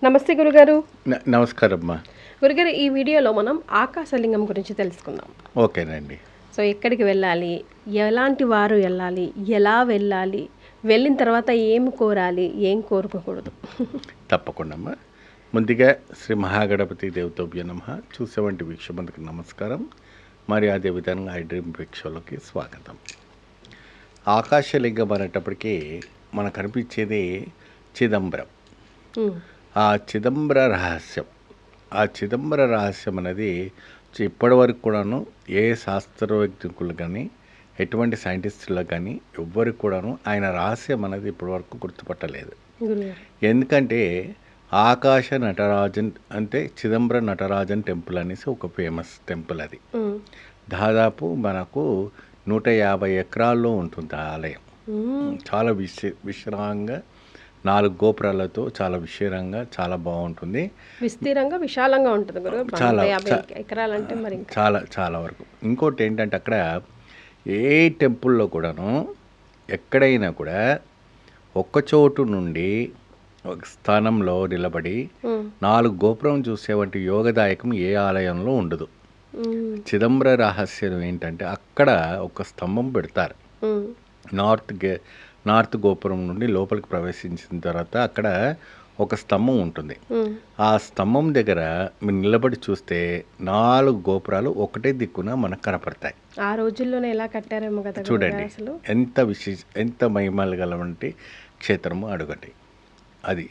నమస్తే గురుగారు. నమస్కారం అమ్మా. గురుగారు, ఈ వీడియోలో మనం ఆకాశలింగం గురించి తెలుసుకుందాం. ఓకేనండి. సో ఎక్కడికి వెళ్ళాలి, ఎలాంటి వారు వెళ్ళాలి, ఎలా వెళ్ళాలి, వెళ్ళిన తర్వాత ఏం కోరాలి, ఏం కోరుకోకూడదు? తప్పకుండా అమ్మా. ముందుగా శ్రీ మహాగణపతి దేవతోభ్య నమః. చూసేవంటి వీక్షకులకు నమస్కారం. మరి అదేవిధంగా ఐ డ్రీమ్ వీక్షలోకి స్వాగతం. ఆకాశలింగం అనేటప్పటికీ మనకు కనిపించేది చిదంబరం. ఆ చిదంబర రహస్యం అనేది ఇప్పటి వరకు కూడాను ఏ శాస్త్రవేత్తలు కానీ ఎటువంటి సైంటిస్టులు కానీ ఎవ్వరికి కూడాను ఆయన రహస్యం అనేది ఇప్పటివరకు గుర్తుపట్టలేదు. ఎందుకంటే ఆకాశ నటరాజన్ అంటే చిదంబర నటరాజన్ టెంపుల్ అనేసి ఒక ఫేమస్ టెంపుల్. అది దాదాపు మనకు 150 ఎకరాల్లో ఉంటుంది ఆ ఆలయం. చాలా విశ్రాంగా 4 గోపురాలతో చాలా విశాలంగా చాలా బాగుంటుంది. విస్తీరంగా విశాలంగా ఉంటుంది గురుగారు. చాలా 50 ఎకరాలంటే మరి చాలా వరకు. ఇంకోటి ఏంటంటే అక్కడ ఏ టెంపుల్లో కూడాను ఎక్కడైనా కూడా ఒక్క చోటు నుండి ఒక స్థానంలో నిలబడి 4 గోపురం చూసేవంటి యోగదాయకం ఏ ఆలయంలో ఉండదు. చిదంబర రహస్యం ఏంటంటే అక్కడ ఒక స్తంభం పెడతారు. నార్త్ గోపురం నుండి లోపలికి ప్రవేశించిన తర్వాత అక్కడ ఒక స్తంభం ఉంటుంది. ఆ స్తంభం దగ్గర మీరు నిలబడి చూస్తే 4 గోపురాలు ఒకటే దిక్కున మనకు కనపడతాయి. ఆ రోజుల్లోనే ఎలా కట్టారేమో కదా. చూడండి ఎంత మహిమలు గలవంటి క్షేత్రము అడుగండి. అది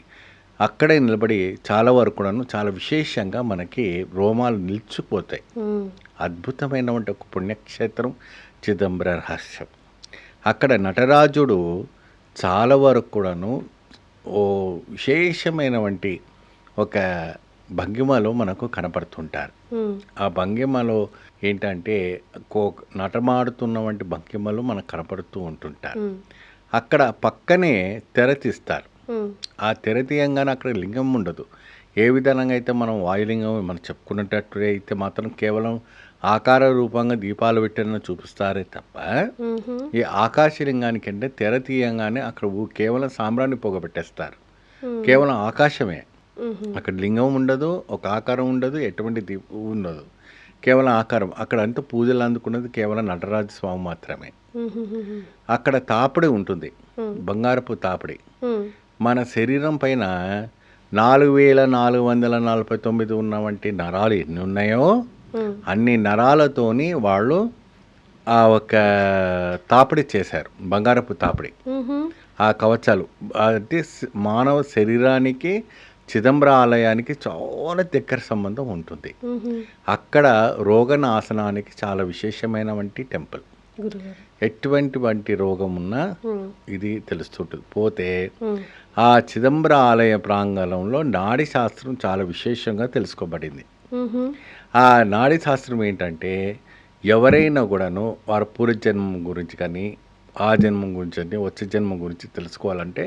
అక్కడే నిలబడి చాలా వరకు కూడాను చాలా విశేషంగా మనకి రోమాలు నిలిచిపోతాయి. అద్భుతమైనటువంటి ఒక పుణ్యక్షేత్రం చిదంబర రహస్యం. అక్కడ నటరాజుడు చాలా వరకు కూడాను ఓ విశేషమైనటువంటి ఒక భంగిమలో మనకు కనపడుతుంటారు. ఆ భంగిమలో ఏంటంటే నటమాడుతున్నటువంటి భంగిమలు మనకు కనపడుతూ ఉంటుంటారు. అక్కడ పక్కనే తెర తీస్తారు. ఆ తెర తీయంగానే అక్కడ లింగం ఉండదు. ఏ విధంగా అయితే మనం వాయులింగం మనం చెప్పుకున్నట్టు అయితే మాత్రం కేవలం ఆకార రూపంగా దీపాలు పెట్టిన చూపిస్తారే తప్ప ఈ ఆకాశలింగానికి అంటే తెర తీయంగానే అక్కడ కేవలం సాంబ్రాన్ని పొగ పెట్టేస్తారు. కేవలం ఆకాశమే, అక్కడ లింగం ఉండదు, ఒక ఆకారం ఉండదు, ఎటువంటి దీపం ఉండదు, కేవలం ఆకారం. అక్కడ అంతా పూజలు అందుకున్నది కేవలం నటరాజ స్వామి మాత్రమే. అక్కడ తాపిడి ఉంటుంది, బంగారపు తాపిడి. మన శరీరం పైన 4449 ఉన్నవంటి నరాలు ఎన్ని ఉన్నాయో అన్ని నరాలతోని వాళ్ళు ఆ ఒక తాపిడి చేశారు, బంగారపు తాపిడి. ఆ కవచాలు అంటే మానవ శరీరానికి చిదంబర ఆలయానికి చాలా దగ్గర సంబంధం ఉంటుంది. అక్కడ రోగనాశనానికి చాలా విశేషమైనటువంటి టెంపుల్. ఎటువంటి రోగం ఉన్నా ఇది తెలుస్తుంటుంది. పోతే ఆ చిదంబర ఆలయ ప్రాంగణంలో నాడీ శాస్త్రం చాలా విశేషంగా తెలుసుకోబడింది. ఆ నాడీ శాస్త్రం ఏంటంటే ఎవరైనా కూడాను వారి పూర్వజన్మం గురించి కానీ ఆ జన్మం గురించి కానీ వచ్చే జన్మం గురించి తెలుసుకోవాలంటే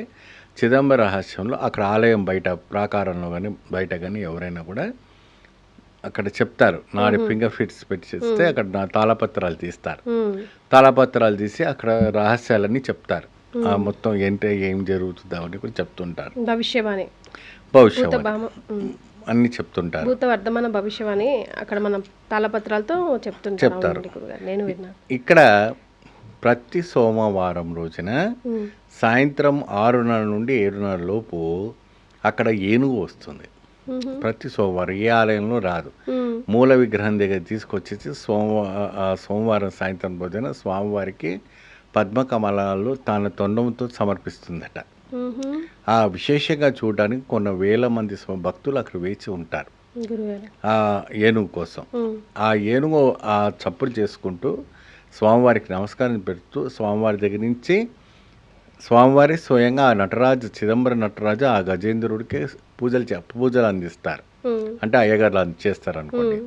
చిదంబర రహస్యంలో అక్కడ ఆలయం బయట ప్రాకారంలో కానీ బయట కానీ ఎవరైనా కూడా అక్కడ చెప్తారు. నాడి ఫింగర్ ప్రింట్స్ పెట్టి చేస్తే అక్కడ తాళపత్రాలు తీస్తారు. తాళపత్రాలు తీసి అక్కడ రహస్యాలన్నీ చెప్తారు. ఆ మొత్తం ఏంటంటే ఏం జరుగుతుందో అని కూడా చెప్తుంటారు. భవిష్యవాణి అన్ని చెప్తుంటారు. భూతవర్ధమాన భవిష్యవాణి అక్కడ మనం తాళపత్రాలతో చెప్తారు. నేను విన్నా. ఇక్కడ ప్రతి సోమవారం రోజున సాయంత్రం 6:30 నుండి 7:30 లోపు అక్కడ ఏనుగు వస్తుంది. ప్రతి సోమవారం ఏ ఆలయంలో రాదు. మూల విగ్రహం దగ్గర తీసుకొచ్చేసి సోమవారం సాయంత్రం రోజున స్వామివారికి పద్మకమలాలు తన తొండంతో సమర్పిస్తుందట. ఆ విశేషంగా చూడడానికి కొన్ని వేల మంది భక్తులు అక్కడ వేచి ఉంటారు ఆ ఏనుగు కోసం. ఆ ఏనుగు ఆ చప్పుడు చేసుకుంటూ స్వామివారికి నమస్కారం పెడుతూ స్వామివారి దగ్గర నుంచి స్వామివారి స్వయంగా ఆ నటరాజు చిదంబర నటరాజు ఆ గజేంద్రుడికి పూజలు అందిస్తారు. అంటే అయ్యగారులు చేస్తారు అనుకోండి.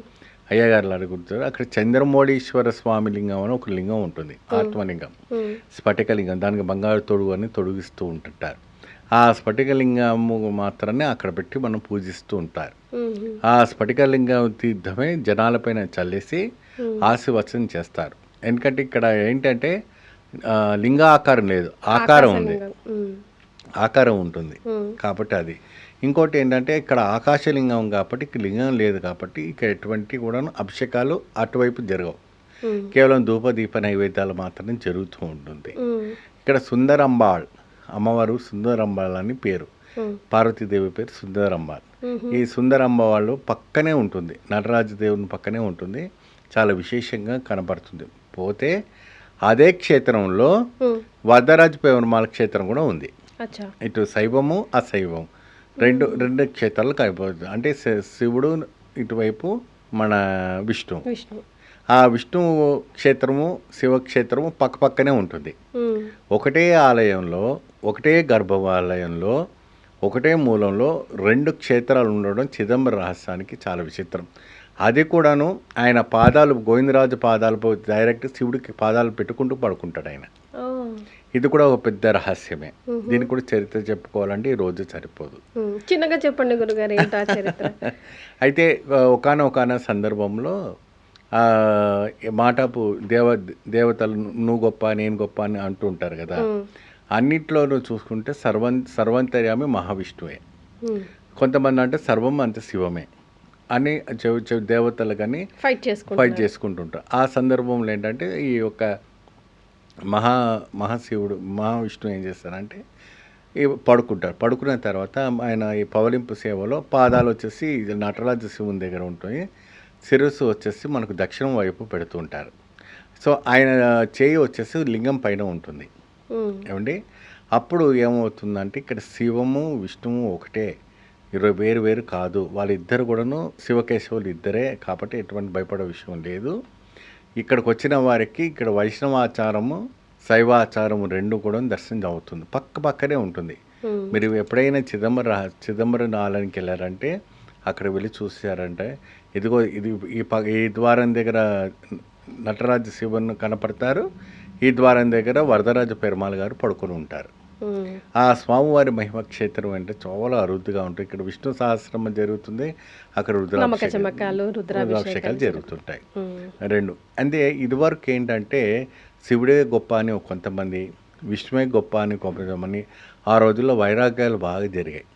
అయ్యగారులు అడుగుతారు. అక్కడ చంద్రమౌళీశ్వర స్వామి లింగం అని ఒక లింగం ఉంటుంది, ఆత్మలింగం, స్ఫటికలింగం. దానికి బంగారు తొడుగు అని తొడిగిస్తూ ఉంటుంటారు. ఆ స్ఫటికలింగము మాత్రాన్ని అక్కడ పెట్టి మనం పూజిస్తూ ఉంటారు. ఆ స్ఫటికలింగం తీర్థమే జనాలపైన చల్లేసి ఆశీర్వచనం చేస్తారు. ఎందుకంటే ఇక్కడ ఏంటంటే లింగ ఆకారం లేదు, ఆకారం ఉంది, ఆకారం ఉంటుంది. కాబట్టి అది ఇంకోటి ఏంటంటే ఇక్కడ ఆకాశలింగం కాబట్టి ఇక్కడ లింగం లేదు కాబట్టి ఇక్కడ ఎటువంటి కూడా అభిషేకాలు అటువైపు జరగవు. కేవలం ధూప దీప నైవేద్యాలు మాత్రమే జరుగుతూ ఉంటుంది. ఇక్కడ సుందరంబాళ్ అమ్మవారు సుందరంబాళ్ అని పేరు, పార్వతీదేవి పేరు సుందరంబాళ్. ఈ సుందరంబ వాళ్ళు పక్కనే ఉంటుంది, నటరాజు దేవుని పక్కనే ఉంటుంది, చాలా విశేషంగా కనపడుతుంది. పోతే అదే క్షేత్రంలో వరదరాజ పెరుమాళ్ క్షేత్రం కూడా ఉంది. ఇటు శైవము అశైవం రెండు క్షేత్రాలు కనపడుతుంది. అంటే శివుడు ఇటువైపు మన విష్ణు, ఆ విష్ణు క్షేత్రము శివక్షేత్రము పక్కనే ఉంటుంది. ఒకటే ఆలయంలో ఒకటే గర్భాలయంలో ఒకటే మూలంలో 2 క్షేత్రాలు ఉండడం చిదంబర రహస్యానికి చాలా విచిత్రం. అది కూడాను ఆయన పాదాలు గోవిందరాజు పాదాలు డైరెక్ట్ శివుడికి పాదాలు పెట్టుకుంటూ పడుకుంటాడు ఆయన. ఇది కూడా ఒక పెద్ద రహస్యమే. దీనికి కూడా చరిత్ర చెప్పుకోవాలంటే ఈ రోజు సరిపోదు. చిన్నగా చెప్పండి గురుగారు ఏంటా చరిత్ర. అయితే ఒకానొక సందర్భంలో మాటపు దేవతలు నువ్వు గొప్ప నేను గొప్ప అని అంటూ ఉంటారు కదా. అన్నిట్లోనూ చూసుకుంటే సర్వంతర్యామి మహావిష్ణువే. కొంతమంది అంటే సర్వం అంతే శివమే అని దేవతలు కానీ ఫైట్ చేసుకుంటుంటారు. ఆ సందర్భంలో ఏంటంటే ఈ యొక్క మహాశివుడు మహావిష్ణువు ఏం చేస్తారంటే పడుకున్న తర్వాత ఆయన ఈ పవలింపు సేవలో పాదాలు వచ్చేసి నటరాజ శివుని దగ్గర ఉంటుంది, శిరస్సు వచ్చేసి మనకు దక్షిణం వైపు పెడుతూ ఉంటారు. సో ఆయన చేయి వచ్చేసి లింగం పైన ఉంటుంది ఏమండి. అప్పుడు ఏమవుతుందంటే ఇక్కడ శివము విష్ణువు ఒకటే, వేరు కాదు. వాళ్ళిద్దరు కూడాను శివకేశవులు ఇద్దరే కాబట్టి ఎటువంటి భయపడే విషయం లేదు. ఇక్కడికి వచ్చిన వారికి ఇక్కడ వైష్ణవాచారము శైవాచారము 2 కూడా దర్శనం అవుతుంది, పక్కనే ఉంటుంది. మీరు ఎప్పుడైనా చిదంబరం ఆలయానికి వెళ్ళారంటే అక్కడ వెళ్ళి చూసారంటే ఇదిగో ఈ ద్వారం దగ్గర నటరాజ శివుని కనపడతారు, ఈ ద్వారం దగ్గర వరదరాజ పెరుమాళ్ గారు పడుకొని ఉంటారు. ఆ స్వామివారి మహిమ క్షేత్రం అంటే చాలా అరుదుగా ఉంటుంది. ఇక్కడ విష్ణు సహస్రనామం జరుగుతుంది, అక్కడ రుద్రాభిషేకాలు జరుగుతుంటాయి 2. అంటే ఇదివరకు ఏంటంటే శివుడే గొప్ప అని కొంతమంది, విష్ణువే గొప్ప అని కొంతమంది, ఆ రోజుల్లో వైరాగ్యాలు బాగా జరిగాయి.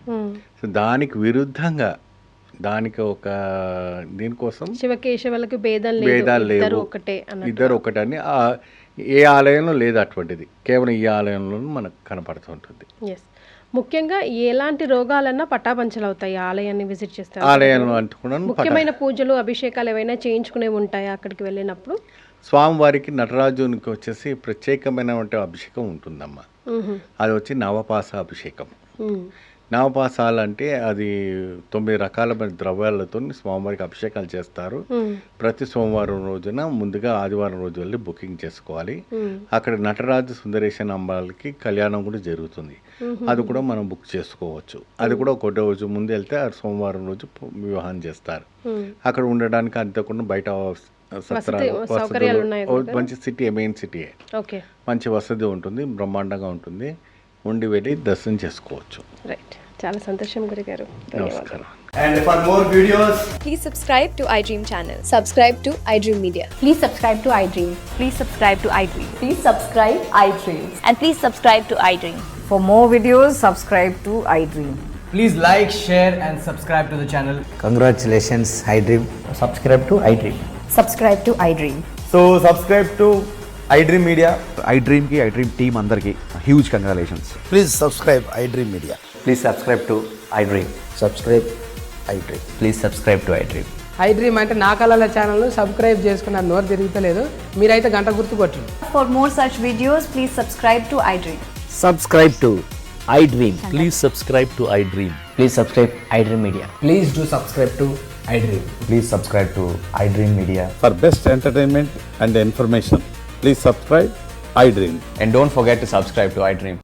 సో దానికి విరుద్ధంగా దీనికోసం శివకేశవులకు భేదాలు లేవు, ఇద్దరు ఒకటే అని ఏ ఆలయంలో లేదు అటువంటిది, కేవలం ఈ ఆలయంలో మనకు కనపడుతుంటుంది. ముఖ్యంగా ఎలాంటి రోగాలన్నా పటాపంచలు అవుతాయి ఆలయాన్ని విజిట్ చేస్తే. ఆలయంలో అంటుకున్నాను ముఖ్యమైన పూజలు అభిషేకాలు ఏవైనా చేయించుకునేవి ఉంటాయి అక్కడికి వెళ్ళినప్పుడు. స్వామివారికి నటరాజునికి వచ్చేసి ప్రత్యేకమైన అభిషేకం ఉంటుందమ్మా. అది వచ్చి నవపాస అభిషేకం. నవపాసాలు అంటే అది 9 రకాల ద్రవ్యాలతో స్వామివారికి అభిషేకాలు చేస్తారు. ప్రతి సోమవారం రోజున ముందుగా ఆదివారం రోజు వెళ్ళి బుకింగ్ చేసుకోవాలి. అక్కడ నటరాజు సుందరేశ్వర అమ్మాయిలకి కళ్యాణం కూడా జరుగుతుంది, అది కూడా మనం బుక్ చేసుకోవచ్చు. అది కూడా ఒక రోజు ముందు వెళ్తే సోమవారం రోజు వివాహం చేస్తారు. అక్కడ ఉండడానికి అంతకుండా బయట సత్రాలు మంచి సిటీ, మెయిన్ సిటీయే, మంచి వసతి ఉంటుంది, బ్రహ్మాండంగా ఉంటుంది. ఉండి వెళ్ళి దర్శనం చేసుకోవచ్చు. రైట్, చాలా సంతోషం గురుగారు. నమస్కారం. And for more videos, please subscribe to iDream channel. Subscribe to iDream Media. Please subscribe to iDream. Please subscribe to iDream. Please subscribe iDream. And please subscribe to iDream. For more videos, subscribe to iDream. please like, share and subscribe to the channel. Congratulations, iDream. Subscribe to iDream. Subscribe to iDream. So subscribe to iDream Media. iDream ki iDream team andarki huge congratulations. Please subscribe iDream Media. Please subscribe to iDream. Subscribe iDream. Please subscribe to iDream. iDream అంటే నా కళల ఛానల్ను subscribe చేసుకున్న నోరు తిరుగుతలేదు, మీరైతే గంట గుర్తు కొట్టండి. For more such videos, please subscribe to iDream. Subscribe to iDream. Please subscribe to iDream. Please subscribe iDream Media. Please do subscribe to iDream. Please subscribe to iDream Media. For best entertainment and information, please subscribe iDream. And don't forget to subscribe to iDream.